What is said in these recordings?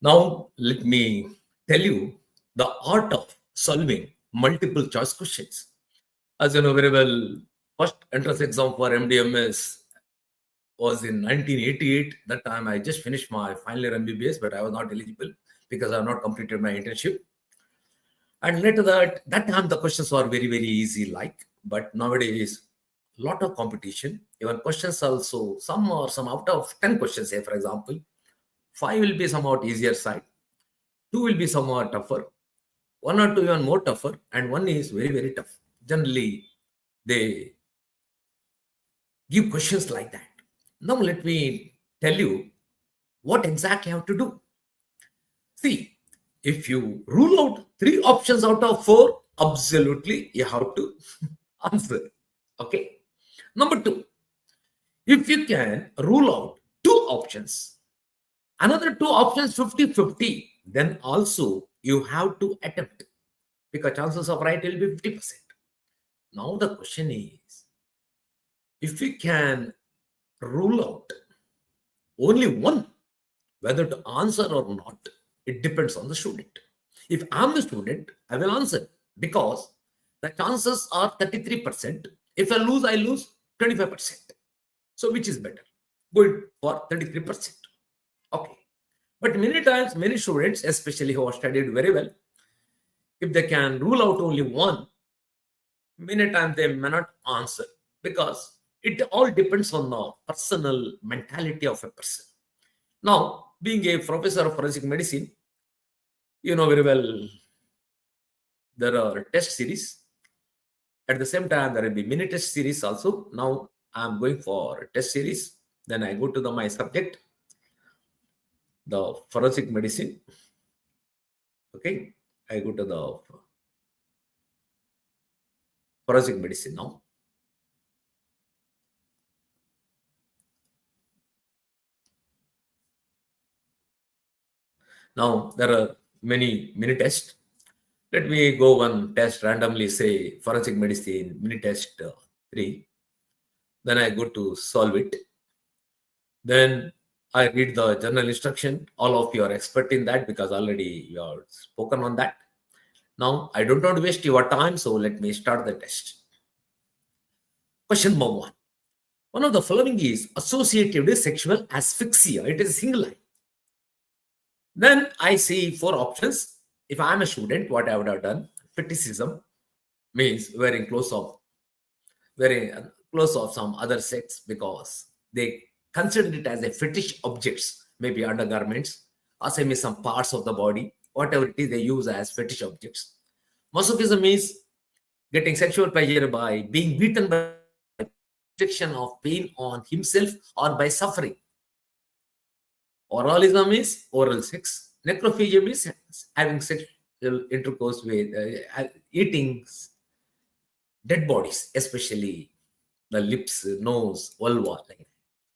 Now, let me tell you the art of solving multiple choice questions. As you know very well, first entrance exam for MDMS was in 1988. That time I just finished my final year MBBS, but I was not eligible because I have not completed my internship. And later that time the questions were very, very easy, but nowadays lot of competition. Even questions also, some out of 10 questions, say for example, 5 will be somewhat easier side, 2 will be somewhat tougher, 1 or 2 even more tougher, and 1 is very, very tough. Generally, they give questions like that. Now let me tell you what exactly you have to do. See, if you rule out 3 options out of 4, absolutely you have to answer. Okay. Number 2, if you can rule out 2 options, another 2 options 50-50, then also you have to attempt, because chances of right will be 50%. Now the question is, if we can rule out only one, whether to answer or not, it depends on the student. If I'm the student, I will answer, because the chances are 33%. If I lose 25%. So which is better? Going for 33%. Okay. But many times, many students, especially who have studied very well, if they can rule out only one, many times they may not answer, because it all depends on the personal mentality of a person. Now, being a professor of forensic medicine, you know very well there are test series. At the same time, there will be mini test series also. Now, I'm going for test series. Then I go to my subject, the forensic medicine. Okay, I go to the forensic medicine now. Now, there are many mini tests. Let me go one test randomly, say forensic medicine, mini test 3. Then I go to solve it. Then I read the journal instruction. All of you are expert in that because already you are spoken on that. Now, I don't want to waste your time, so let me start the test. Question number 1. One of the following is associated with sexual asphyxia. It is a single line. Then I see 4 options. If I am a student, what I would have done, fetishism means wearing clothes of some other sex, because they consider it as a fetish objects, maybe undergarments or maybe some parts of the body, whatever it is they use as fetish objects. Masochism is getting sexual pleasure by being beaten by infliction of pain on himself or by suffering. Oralism is oral sex. Necrophagia is having sexual intercourse with eating dead bodies, especially the lips, nose, vulva.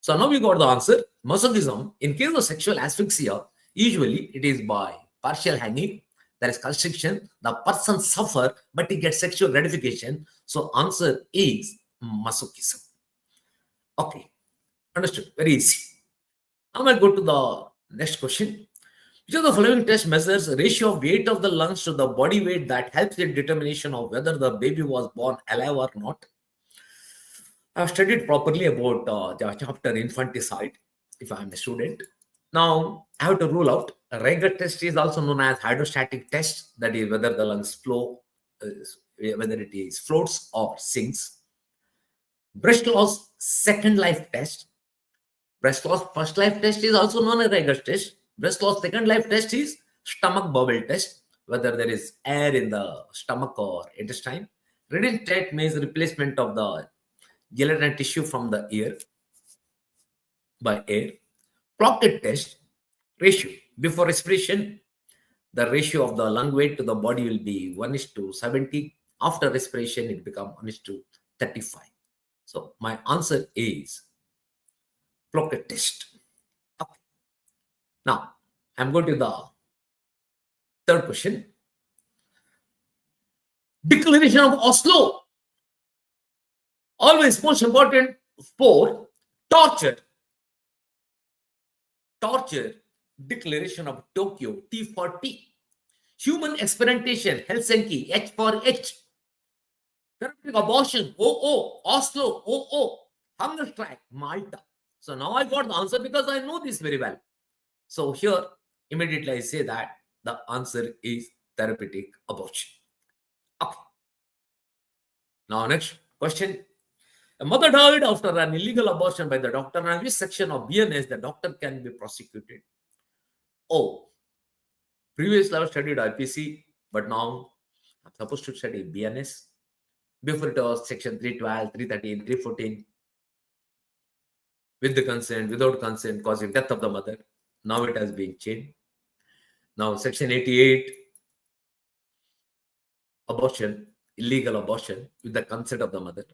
So now we got the answer. Masochism, in case of sexual asphyxia, usually it is by partial hanging. There is constriction. The person suffer, but he gets sexual gratification. So answer is masochism. Okay, understood. Very easy. Now I go to the next question. Which of the following test measures the ratio of weight of the lungs to the body weight that helps in determination of whether the baby was born alive or not? I have studied properly about the chapter infanticide, if I am a student. Now, I have to rule out. A Rager test is also known as hydrostatic test, that is whether the lungs flow, whether it is floats or sinks. Breast loss second life test. Breast loss first life test is also known as Rager test. Breast loss second life test is stomach bubble test, whether there is air in the stomach or intestine. Reading test means replacement of the gelatin tissue from the ear by air. Plotted test ratio. Before respiration, the ratio of the lung weight to the body will be 1:70. After respiration, it becomes 1:35. So my answer is plotted test. Okay. Now, I'm going to the third question. Declaration of Oslo. Always most important for torture. Torture Declaration of Tokyo, T for T. Human experimentation, Helsinki, H for H. Therapeutic abortion, OO. Oslo, OO. Hunger strike, Malta. So now I got the answer because I know this very well. So here, immediately I say that the answer is therapeutic abortion. Okay. Now next question. A mother died after an illegal abortion by the doctor, and which section of BNS the doctor can be prosecuted? Oh, previously I studied IPC, but now I'm supposed to study BNS. Before it was section 312, 313, 314. With the consent, without consent, causing death of the mother. Now it has been changed. Now section 88, abortion, illegal abortion with the consent of the mother.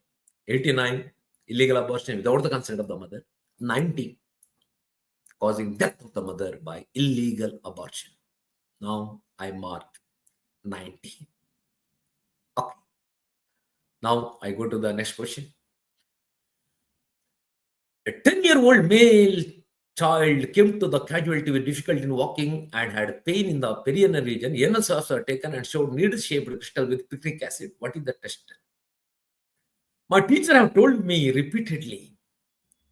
89, illegal abortion without the consent of the mother. 90, causing death of the mother by illegal abortion. Now I mark 90. Okay. Now I go to the next question. A 10-year-old male child came to the casualty with difficulty in walking and had pain in the perineal region. Anal swabs were taken and showed needle-shaped crystal with picric acid. What is the test? My teacher have told me repeatedly,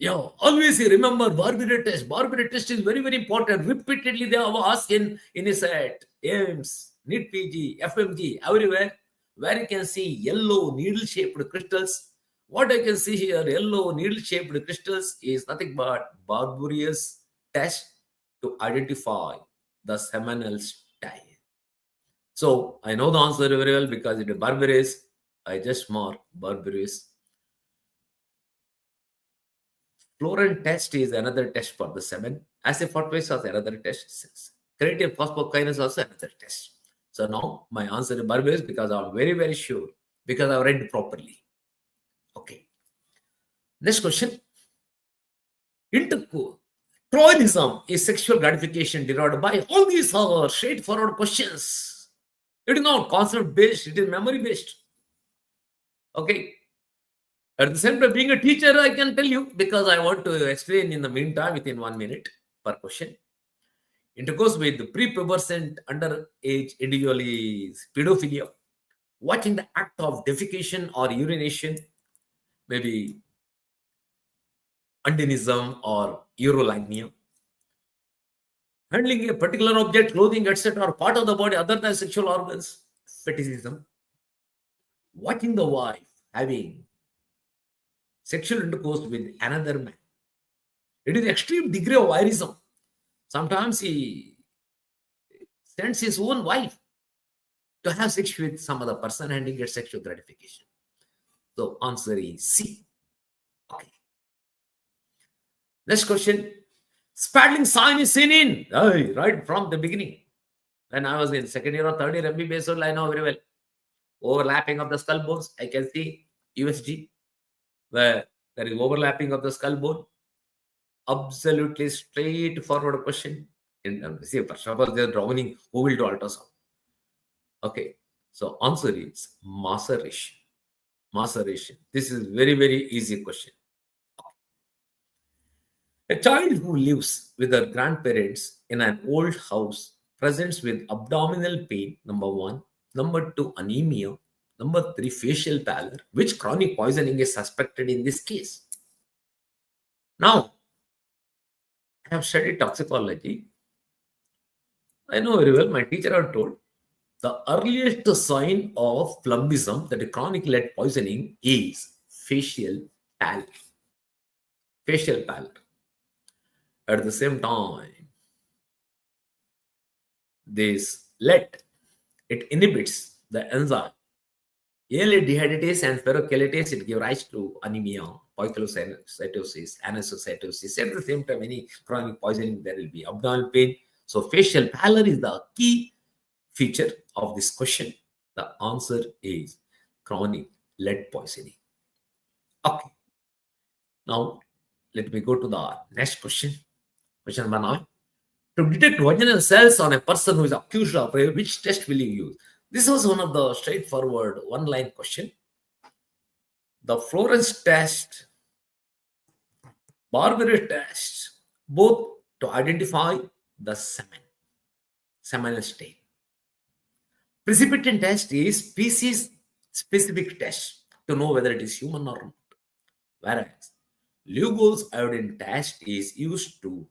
always remember Barberry test. Barberry test is very, very important. Repeatedly they have asked in INISET, AIMS, NEET PG, FMG, everywhere, where you can see yellow needle-shaped crystals. What I can see here, yellow needle-shaped crystals, is nothing but Barberry's test to identify the seminal style. So I know the answer very well because it is Barberry's. I just mark Barberry's. Fluorine test is another test for the semen. Acid phosphate is another test. Creatine phosphokinase is also another test. So now my answer is Barberry's because I'm very, very sure because I've read properly. Okay. Next question. Troilism is sexual gratification derived by. All these are straightforward questions. It is not concept based, it is memory based. Okay. At the same time, being a teacher, I can tell you because I want to explain in the meantime within 1 minute per question. Intercourse with the prepubescent underage individual is pedophilia. Watching the act of defecation or urination, maybe undinism or urolagnia. Handling a particular object, clothing, etc., or part of the body other than sexual organs, fetishism. Watching the wife having sexual intercourse with another man. It is extreme degree of virism. Sometimes he sends his own wife to have sex with some other person and he gets sexual gratification. So answer is C. Okay. Next question. Spattling sign is seen in right from the beginning. When I was in second year or third year MBBS, I know very well. Overlapping of the skull bones, I can see USG, where there is overlapping of the skull bone. Absolutely straightforward question. See, first of all, they are drowning. Who will do ultrasound? Okay. So answer is maceration. Maceration. This is very, very easy question. A child who lives with her grandparents in an old house presents with abdominal pain, number 1. Number 2, anemia. Number 3, facial pallor. Which chronic poisoning is suspected in this case? Now, I have studied toxicology. I know very well, my teacher had told, the earliest sign of plumbism, that is chronic lead poisoning, is facial pallor. Facial pallor. At the same time, this lead, it inhibits the enzyme ALA dehydratase and ferrochelatase. It gives rise to anemia, poikilocytosis, anisocytosis. At the same time, any chronic poisoning, there will be abdominal pain. So facial pallor is the key feature of this question. The answer is chronic lead poisoning. Okay. Now, let me go to the next question. Question number 9. To detect vaginal cells on a person who is accused of rape, which test will you use? This was one of the straightforward one-line question. The Florence test, Barberry test, both to identify the seminal stain. Precipitin test is species specific test to know whether it is human or not. Whereas Lugol's iodine test is used to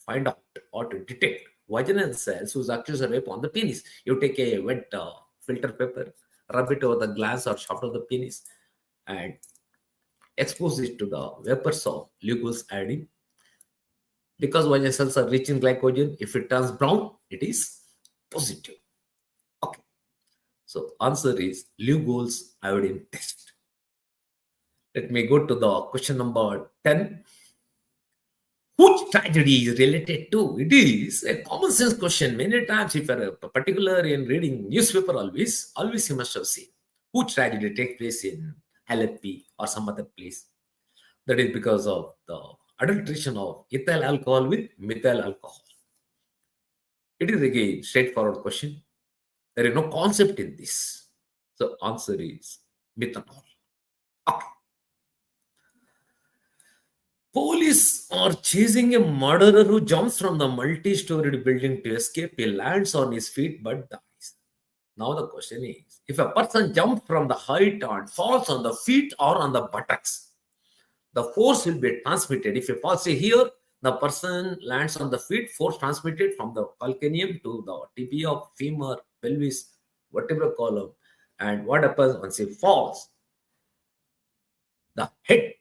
find out or to detect vaginal cells whose accused rape on the penis. You take a wet filter paper, rub it over the glands or shaft of the penis, and expose it to the vapors of Lugol's iodine. Because vaginal cells are rich in glycogen, if it turns brown, it is positive. Okay. So answer is Lugol's iodine test. Let me go to the question number 10. Which tragedy is related to? It is a common sense question. Many times, if you're particular in reading newspaper, always you must have seen which tragedy takes place in LFP or some other place. That is because of the adulteration of ethyl alcohol with methyl alcohol. It is again straightforward question. There is no concept in this. So answer is methanol. Okay. Police are chasing a murderer who jumps from the multi-storied building to escape. He lands on his feet but dies. Now the question is, if a person jumps from the height and falls on the feet or on the buttocks, the force will be transmitted. If you fall, say here, the person lands on the feet, force transmitted from the calcaneum to the tibia of femur, pelvis, vertebral column. And what happens once he falls? The head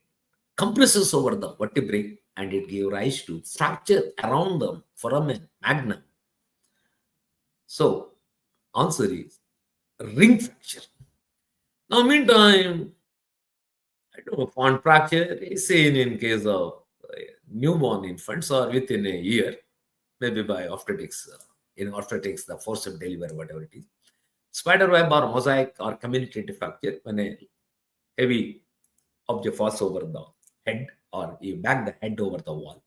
compresses over the vertebrae and it gives rise to fracture around the foramen magnum. So, answer is ring fracture. Now, meantime, I don't know, font fracture is seen in case of newborn infants or within a year, maybe by obstetrics, in obstetrics, the force of delivery, whatever it is. Spider web or mosaic or communicative fracture when a heavy object falls over the head or you bang the head over the wall.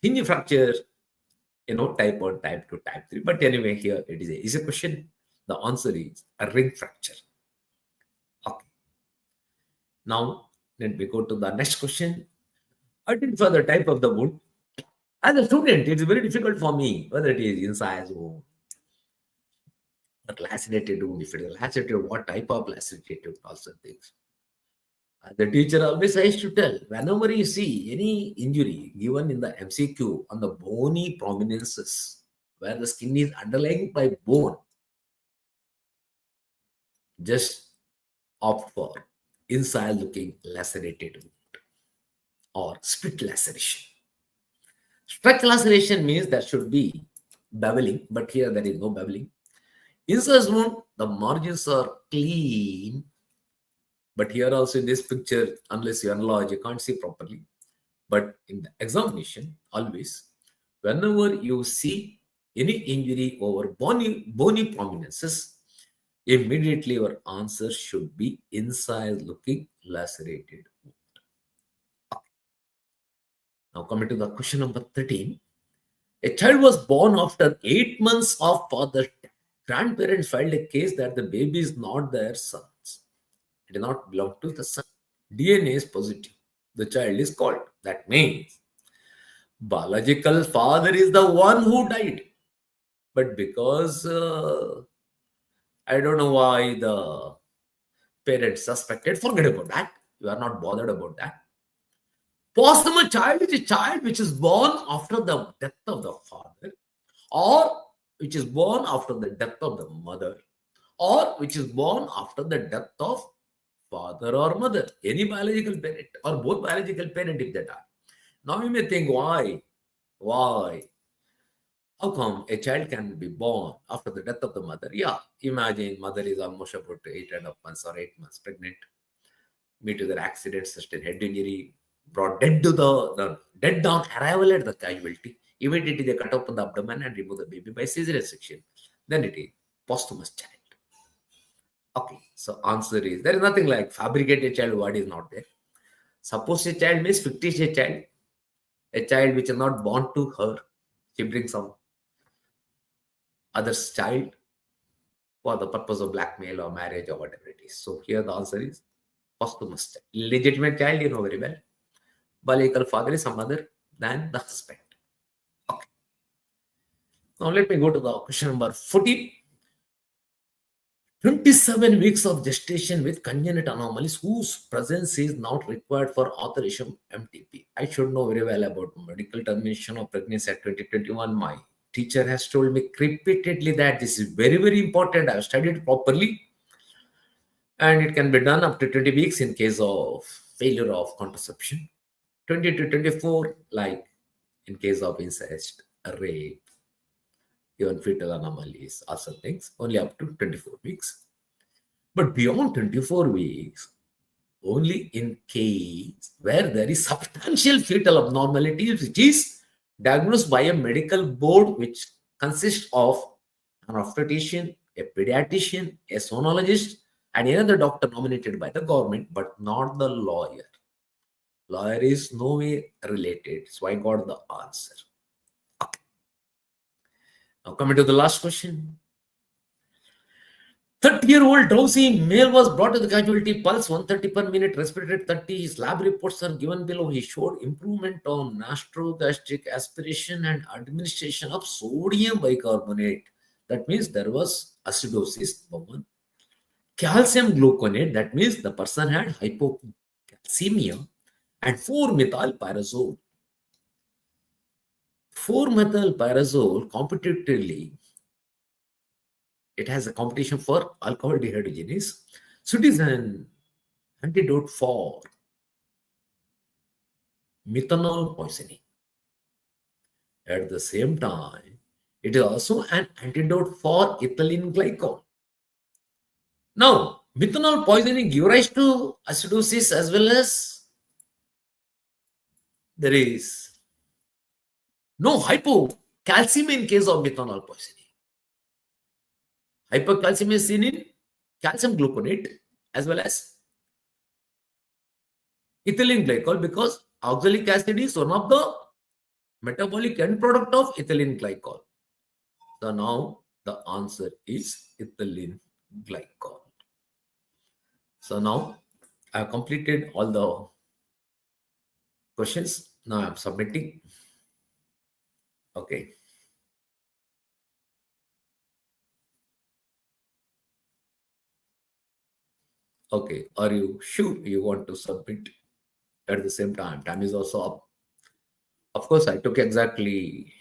Hinge fracture, type 1, type 2, type 3. But anyway, here it is a easy question. The answer is a ring fracture. Okay. Now, let me go to the next question. Identify the type of the wound. As a student, it's very difficult for me whether it is incised wound or lacerated wound. If it is lacerated, what type of lacerated also things. The teacher always has to tell, whenever you see any injury given in the MCQ on the bony prominences, where the skin is underlying by bone, just opt for inside looking lacerated wound or split laceration. Stretch laceration means there should be beveling, but here there is no beveling. Incised wound, the margins are clean. But here also in this picture, unless you enlarge, you can't see properly. But in the examination, always, whenever you see any injury over bony prominences, immediately your answer should be inside looking lacerated wound. Okay. Now coming to the question number 13. A child was born after 8 months of father's death. Grandparents filed a case that the baby is not their son. It does not belong to the son. DNA is positive. The child is called. That means biological father is the one who died. But because I don't know why the parents suspected, forget about that. You are not bothered about that. Posthumous child is a child which is born after the death of the father, or which is born after the death of the mother, or which is born after the death of father or mother, any biological parent or both biological parent if that are. Now you may think, why? How come a child can be born after the death of the mother? Yeah, imagine mother is almost about 8.5 months or 8 months pregnant, meet with an accident, sustained head injury, brought dead to the dead on arrival at the casualty. Immediately they cut open the abdomen and remove the baby by cesarean section. Then it is posthumous child. Okay, so answer is there is nothing like fabricated child word is not there. Suppose a child means fictitious child, a child which is not born to her, she brings some other's child for the purpose of blackmail or marriage or whatever it is. So here the answer is posthumous child. Legitimate child, you know very well. Biological father is some other than the husband. Okay. Now let me go to the question number 14. 27 weeks of gestation with congenital anomalies whose presence is not required for authorization MTP. I should know very well about medical termination of pregnancy at 2021. My teacher has told me repeatedly that this is very, very important. I have studied properly. And it can be done up to 20 weeks in case of failure of contraception. 20 to 24, like in case of incest, rape, even fetal anomalies or some things, only up to 24 weeks. But beyond 24 weeks, only in case where there is substantial fetal abnormality, which is diagnosed by a medical board, which consists of an obstetrician, a pediatrician, a sonologist, and another doctor nominated by the government, but not the lawyer. Lawyer is no way related. So I got the answer. Okay. Now coming to the last question. 30-year-old drowsy male was brought to the casualty, pulse 130 per minute, respirated 30. His lab reports are given below. He showed improvement on nastrogastric aspiration and administration of sodium bicarbonate. That means there was acidosis, number one. Calcium gluconate, that means the person had hypocalcemia, and 4-methylpyrazole. 4-methylpyrazole competitively, it has a competition for alcohol dehydrogenase. So it is an antidote for methanol poisoning. At the same time, it is also an antidote for ethylene glycol. Now, methanol poisoning gives rise to acidosis as well as there is no hypocalcemia in case of methanol poisoning. Hypercalcemia is seen in calcium gluconate as well as ethylene glycol, because oxalic acid is one of the metabolic end product of ethylene glycol. So now the answer is ethylene glycol. So now I have completed all the questions. Now I am submitting. Okay. Okay. Are you sure you want to submit at the same time? Time is also up. Of course, I took exactly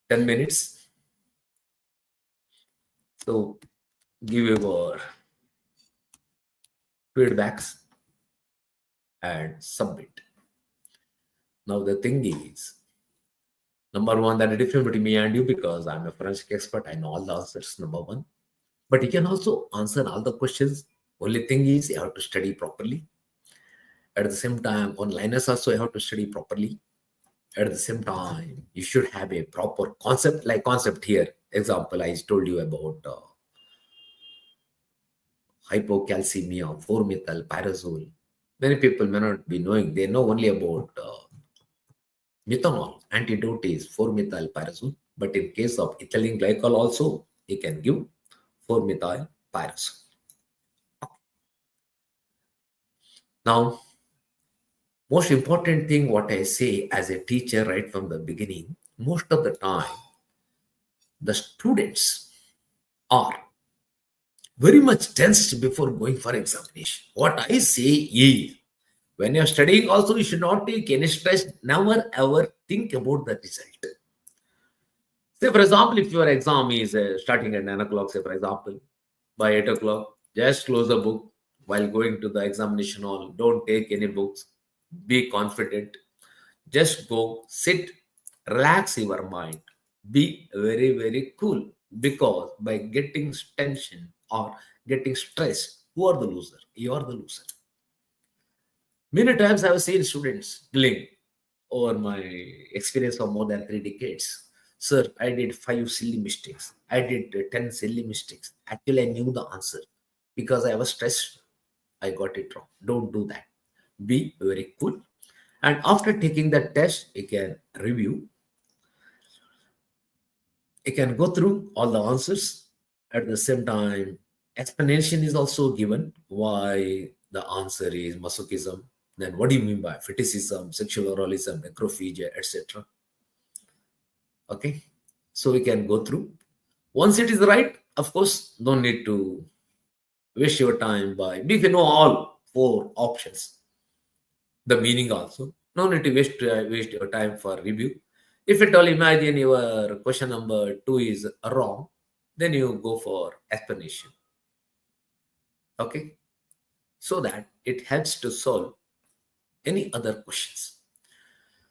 10 minutes. So give your feedbacks and submit. Now the thing is, number one, that is different between me and you, because I'm a forensic expert. I know all the answers, number one. But you can also answer all the questions. Only thing is you have to study properly. At the same time, onliners also you have to study properly. At the same time, you should have a proper concept, like concept here. Example, I told you about hypocalcemia, 4-methylpyrazole. Many people may not be knowing. They know only about methanol. Antidote is 4-methylpyrazole. But in case of ethylene glycol also, you can give 4-methylpyrazole. Now, most important thing what I say as a teacher right from the beginning, most of the time, the students are very much tensed before going for examination. What I say is, when you're studying also, you should not take any stress. Never ever think about the result. Say, for example, if your exam is starting at 9 o'clock, say, for example, by 8 o'clock, just close the book while going to the examination hall. Don't take any books. Be confident. Just go, sit, relax your mind. Be very, very cool. Because by getting tension or getting stressed, who are the loser? You are the loser. Many times I have seen students telling over my experience of more than 3 decades. Sir, I did 5 silly mistakes. I did 10 silly mistakes. Actually, I knew the answer. Because I was stressed, I got it wrong. Don't do that. Be very cool. And after taking that test, you can review. You can go through all the answers. At the same time, explanation is also given why the answer is masochism. Then what do you mean by fetishism, sexual oralism, necrophagia, etc. Okay, so we can go through. Once it is right, of course, no need to waste your time by, if you know all four options, the meaning also, no need to waste your time for review. If at all imagine your question number 2 is wrong, then you go for explanation. Okay, so that it helps to solve any other questions.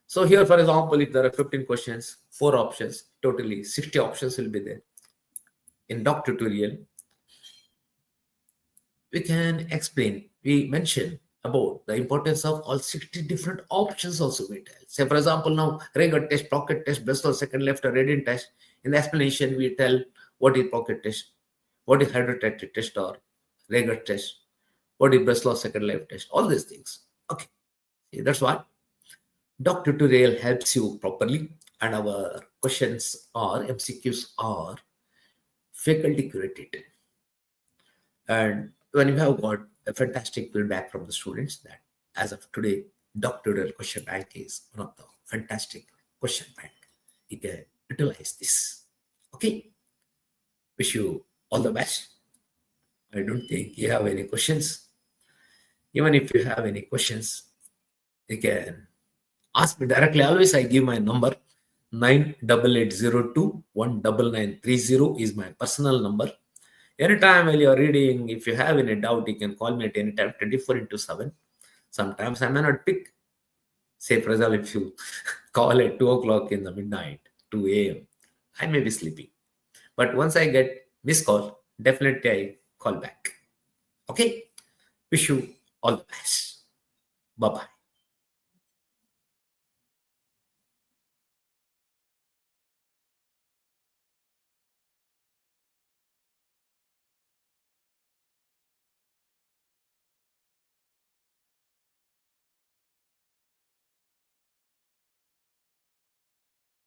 So here, for example, if there are 15 questions, 4 options, totally 60 options will be there. In doc tutorial, we can explain, we mention about the importance of all 60 different options also we tell. Say, for example, now Rager test, pocket test, best or second left, or radiant test. In the explanation, we tell what is pocket test, what is hydrostatic test or Rager test, what is best law second left test, all these things. Okay, see, that's what doc tutorial helps you properly, and our questions or MCQs are faculty curated. And when you have got a fantastic feedback from the students that as of today, doctoral question bank is one of the fantastic question bank. You can utilize this. Okay. Wish you all the best. I don't think you have any questions. Even if you have any questions, you can ask me directly. Always I give my number 98802 19930 is my personal number. Anytime while you're reading, if you have any doubt, you can call me at any time, 24 into 7. Sometimes I may not pick. Say, for example, if you call at 2 o'clock in the midnight, 2 a.m., I may be sleeping. But once I get missed call, definitely I call back. Okay? Wish you all the best. Bye-bye.